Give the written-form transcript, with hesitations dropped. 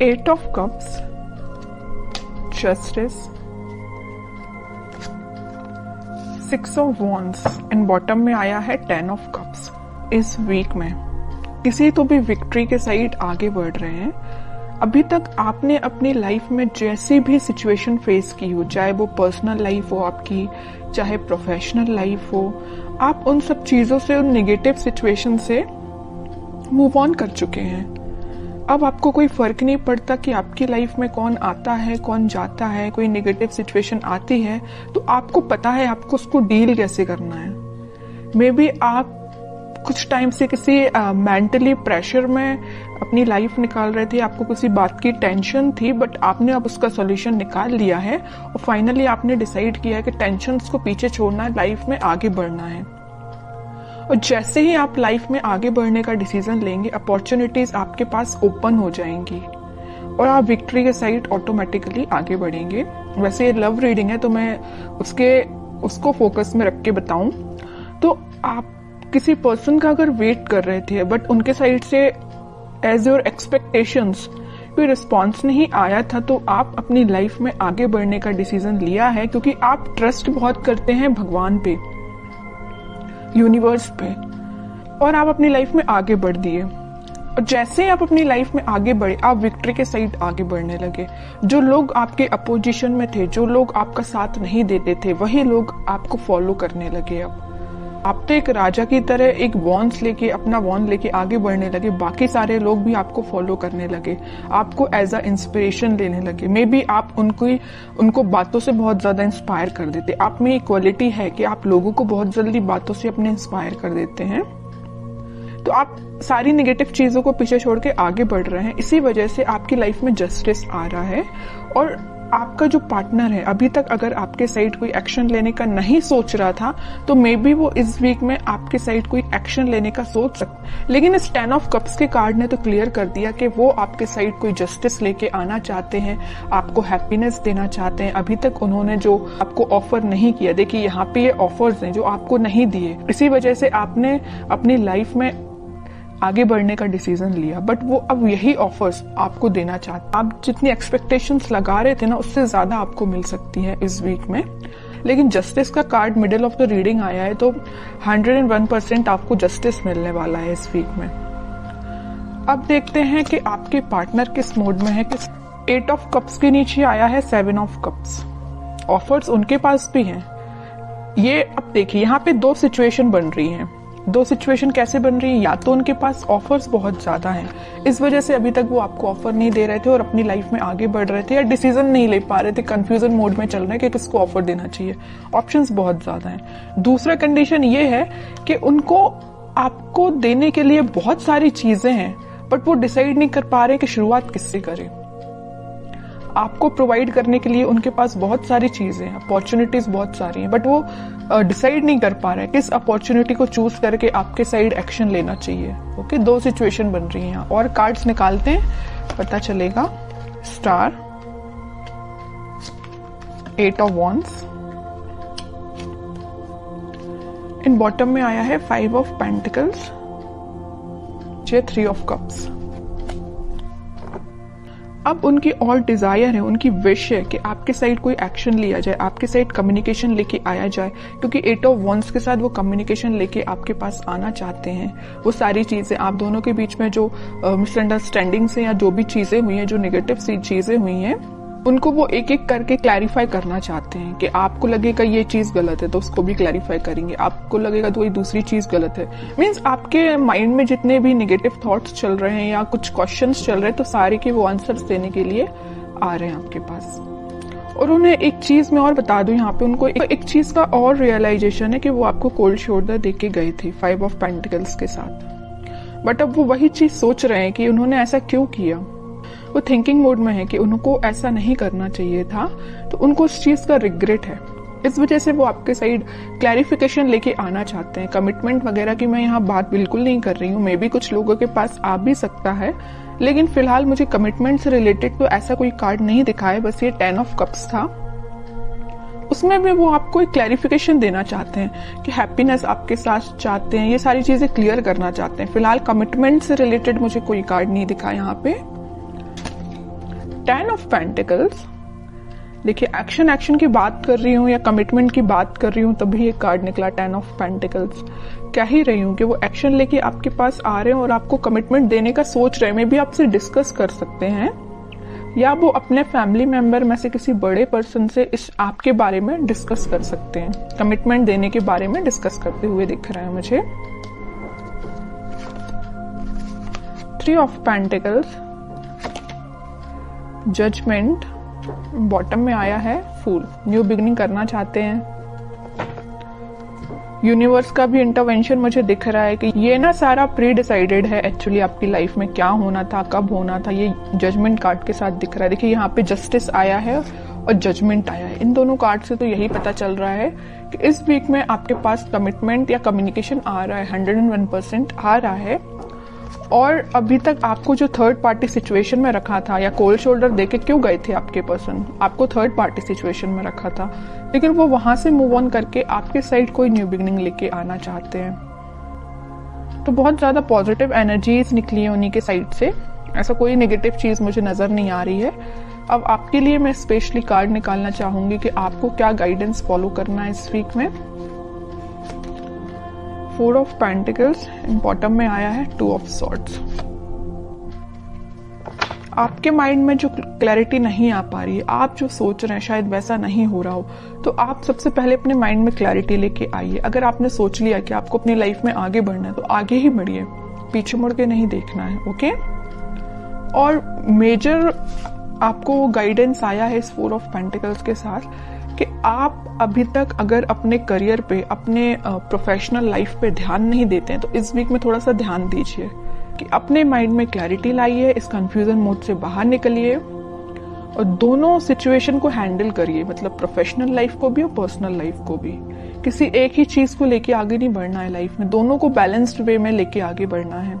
8 of Cups, Justice, 6 of Wands and bottom में आया है 10 of Cups। इस वीक में किसी तो भी विक्ट्री के साइड आगे बढ़ रहे हैं। अभी तक आपने अपनी लाइफ में जैसी भी सिचुएशन फेस की हो, चाहे वो पर्सनल लाइफ हो आपकी, चाहे प्रोफेशनल लाइफ हो, आप उन सब चीजों से, उन नेगेटिव सिचुएशन से मूव ऑन कर चुके हैं। अब आपको कोई फर्क नहीं पड़ता कि आपकी लाइफ में कौन आता है, कौन जाता है। कोई नेगेटिव सिचुएशन आती है तो आपको पता है आपको उसको डील कैसे करना है। मे बी आप कुछ टाइम से किसी मेंटली प्रेशर में अपनी लाइफ निकाल रहे थे, आपको किसी बात की टेंशन थी, बट आपने अब उसका सॉल्यूशन निकाल लिया है और फाइनली आपने डिसाइड किया है कि टेंशन्स को पीछे छोड़ना है, लाइफ में आगे बढ़ना है। और जैसे ही आप लाइफ में आगे बढ़ने का डिसीजन लेंगे, अपॉर्चुनिटीज आपके पास ओपन हो जाएंगी और आप विक्ट्री के साइड ऑटोमेटिकली आगे बढ़ेंगे। वैसे ये लव रीडिंग है तो मैं उसको फोकस में रख के बताऊं तो आप किसी पर्सन का अगर वेट कर रहे थे बट उनके साइड से एज योर एक्सपेक्टेशंस कोई रिस्पॉन्स नहीं आया था, तो आप अपनी लाइफ में आगे बढ़ने का डिसीजन लिया है क्योंकि आप ट्रस्ट बहुत करते हैं भगवान पे, यूनिवर्स पे, और आप अपनी लाइफ में आगे बढ़ दिए। और जैसे ही आप अपनी लाइफ में आगे बढ़े, आप विक्ट्री के साइड आगे बढ़ने लगे। जो लोग आपके अपोजिशन में थे, जो लोग आपका साथ नहीं देते थे, वही लोग आपको फॉलो करने लगे। अब आप तो एक राजा की तरह एक अपना वॉन्ड लेके आगे बढ़ने लगे। बाकी सारे लोग भी आपको फॉलो करने लगे, आपको एज अ इंस्पिरेशन लेने लगे। मे बी आप उनको बातों से बहुत ज्यादा इंस्पायर कर देते। आप में एक क्वालिटी है कि आप लोगों को बहुत जल्दी बातों से अपने इंस्पायर कर देते हैं। तो आप सारी नेगेटिव चीजों को पीछे छोड़ के आगे बढ़ रहे हैं। इसी वजह से आपकी लाइफ में जस्टिस आ रहा है। और आपका जो पार्टनर है, अभी तक अगर आपके साइड कोई एक्शन लेने का नहीं सोच रहा था तो मे बी वो इस वीक में आपके साइड कोई एक्शन लेने का सोच सकता। लेकिन इस 10 ऑफ कप्स के कार्ड ने तो क्लियर कर दिया कि वो आपके साइड कोई जस्टिस लेके आना चाहते हैं, आपको हैप्पीनेस देना चाहते हैं। अभी तक उन्होंने जो आपको ऑफर नहीं किया, देखिए यहाँ पे ये ऑफर्स हैं जो आपको नहीं दिए, इसी वजह से आपने अपनी लाइफ में आगे बढ़ने का डिसीजन लिया। बट वो अब यही ऑफर्स आपको देना चाहते। आप जितनी एक्सपेक्टेशंस लगा रहे थे ना, उससे ज्यादा आपको मिल सकती है इस वीक में। लेकिन जस्टिस का card middle of the reading आया है तो 101% आपको जस्टिस मिलने वाला है इस वीक में। अब देखते हैं कि आपके पार्टनर किस मोड में है। 8 ऑफ कप्स के नीचे आया है 7 ऑफ कप्स। ऑफर्स उनके पास भी हैं। ये अब देखिए यहाँ पे दो सिचुएशन बन रही हैं। दो सिचुएशन कैसे बन रही है? या तो उनके पास ऑफर्स बहुत ज्यादा हैं, इस वजह से अभी तक वो आपको ऑफर नहीं दे रहे थे और अपनी लाइफ में आगे बढ़ रहे थे, या डिसीजन नहीं ले पा रहे थे, कंफ्यूजन मोड में चल रहे कि किसको ऑफर देना चाहिए। ऑप्शंस बहुत ज्यादा हैं। दूसरा कंडीशन ये है कि उनको आपको देने के लिए बहुत सारी चीजें हैं बट वो डिसाइड नहीं कर पा रहे कि शुरुआत किससे करें। आपको प्रोवाइड करने के लिए उनके पास बहुत सारी चीजें हैं, अपॉर्चुनिटीज बहुत सारी हैं, बट वो डिसाइड नहीं कर पा रहे किस अपॉर्चुनिटी को चूज करके आपके साइड एक्शन लेना चाहिए। ओके, दो सिचुएशन बन रही हैं। और कार्ड्स निकालते हैं, पता चलेगा। Star, 8 of wands, in bottom में आया है 5 ऑफ पेंटिकल्स, 3 ऑफ कप्स। अब उनकी और डिजायर है, उनकी विश है कि आपके साइड कोई एक्शन लिया जाए, आपके साइड कम्युनिकेशन लेके आया जाए, क्योंकि 8 ऑफ वॉन्ड्स के साथ वो कम्युनिकेशन लेके आपके पास आना चाहते हैं। वो सारी चीजें, आप दोनों के बीच में जो मिसअंडरस्टैंडिंग्स हैं या जो भी चीजें हुई हैं, जो नेगेटिव सी चीजें हुई हैं, उनको वो एक एक करके क्लैरिफाई करना चाहते हैं। कि आपको लगेगा ये चीज गलत है तो उसको भी क्लैरिफाई करेंगे, आपको लगेगा तो वही दूसरी चीज गलत है। मीन्स आपके माइंड में जितने भी नेगेटिव थॉट्स चल रहे हैं या कुछ क्वेश्चंस चल रहे हैं, तो सारे के वो आंसर्स देने के लिए आ रहे हैं आपके पास। और उन्हें एक चीज मैं और बता दूं, यहाँ पे उनको एक चीज का और रियलाइजेशन है कि वो आपको कोल्ड शोल्डर दे के गए थे 5 ऑफ पेंटिकल्स के साथ। बट अब वो वही चीज सोच रहे हैं कि उन्होंने ऐसा क्यों किया। वो थिंकिंग मोड में है कि उनको ऐसा नहीं करना चाहिए था, तो उनको उस चीज का रिग्रेट है। इस वजह से वो आपके साइड क्लैरिफिकेशन लेके आना चाहते हैं। कमिटमेंट वगैरह की मैं यहाँ बात बिल्कुल नहीं कर रही हूँ, मे बी कुछ लोगों के पास आ भी सकता है, लेकिन फिलहाल मुझे कमिटमेंट से रिलेटेड तो ऐसा कोई कार्ड नहीं दिखा है। बस ये 10 ऑफ कप्स था, उसमें भी वो आपको एक क्लैरिफिकेशन देना चाहते हैं कि हैप्पीनेस आपके साथ चाहते हैं, ये सारी चीजें क्लियर करना चाहते हैं। फिलहाल कमिटमेंट से रिलेटेड मुझे कोई कार्ड नहीं दिखा यहाँ पे। 10 ऑफ पेंटिकल्स, देखिए एक्शन की बात कर रही हूँ या कमिटमेंट की बात कर रही हूँ तभी ये कार्ड निकला 10 ऑफ पेंटिकल्स। क्या ही रही हूँ कि वो एक्शन लेके आपके पास आ रहे हैं और आपको कमिटमेंट देने का सोच रहे हैं। मे भी आपसे डिस्कस कर सकते हैं या वो अपने फैमिली मेंबर में से किसी बड़े पर्सन से इस आपके बारे में डिस्कस कर सकते हैं, कमिटमेंट देने के बारे में डिस्कस करते हुए दिख रहा है मुझे। 3 ऑफ पेंटिकल्स, जजमेंट, बॉटम में आया है फूल, न्यू बिगिनिंग करना चाहते हैं। यूनिवर्स का भी इंटरवेंशन मुझे दिख रहा है कि ये ना सारा प्री डिसाइडेड है एक्चुअली आपकी लाइफ में क्या होना था, कब होना था, ये जजमेंट कार्ड के साथ दिख रहा है। देखिए यहाँ पे जस्टिस आया है और जजमेंट आया है। इन दोनों कार्ड से तो यही पता चल रहा है कि इस वीक में आपके पास कमिटमेंट या कम्युनिकेशन आ रहा है, 101% आ रहा है। और अभी तक आपको जो थर्ड पार्टी सिचुएशन में रखा था या कोल्ड शोल्डर देके क्यों गए थे आपके पर्सन, आपको थर्ड पार्टी सिचुएशन में रखा था, लेकिन वो वहां से मूव ऑन करके आपके साइड कोई न्यू बिगिनिंग लेके आना चाहते हैं। तो बहुत ज्यादा पॉजिटिव एनर्जीज निकली है उन्हीं के साइड से, ऐसा कोई नेगेटिव चीज मुझे नजर नहीं आ रही है। अब आपके लिए मैं स्पेशली कार्ड निकालना चाहूंगी कि आपको क्या गाइडेंस फॉलो करना है इस वीक में। 4 ऑफ पेंटिकल्स, बॉटम में आया है 2 ऑफ सॉर्ड्स। आपके माइंड में जो क्लैरिटी नहीं आ पा रही है, आप जो सोच रहे हैं शायद वैसा नहीं हो रहा हो, तो आप सबसे पहले अपने माइंड में क्लैरिटी लेके आइए। अगर आपने सोच लिया कि आपको अपनी लाइफ में आगे बढ़ना है तो आगे ही बढ़िए, पीछे मुड़ के नहीं देखना है, ओके। और मेजर आपको गाइडेंस आया है इस 4 ऑफ पेंटिकल्स के साथ कि आप अभी तक अगर अपने करियर पे, अपने प्रोफेशनल लाइफ पे ध्यान नहीं देते हैं तो इस वीक में थोड़ा सा ध्यान दीजिए कि अपने माइंड में क्लैरिटी लाइए, इस कंफ्यूजन मोड से बाहर निकलिए और दोनों सिचुएशन को हैंडल करिए, मतलब प्रोफेशनल लाइफ को भी और पर्सनल लाइफ को भी। किसी एक ही चीज को लेके आगे नहीं बढ़ना है लाइफ में, दोनों को बैलेंस्ड वे में लेके आगे बढ़ना है।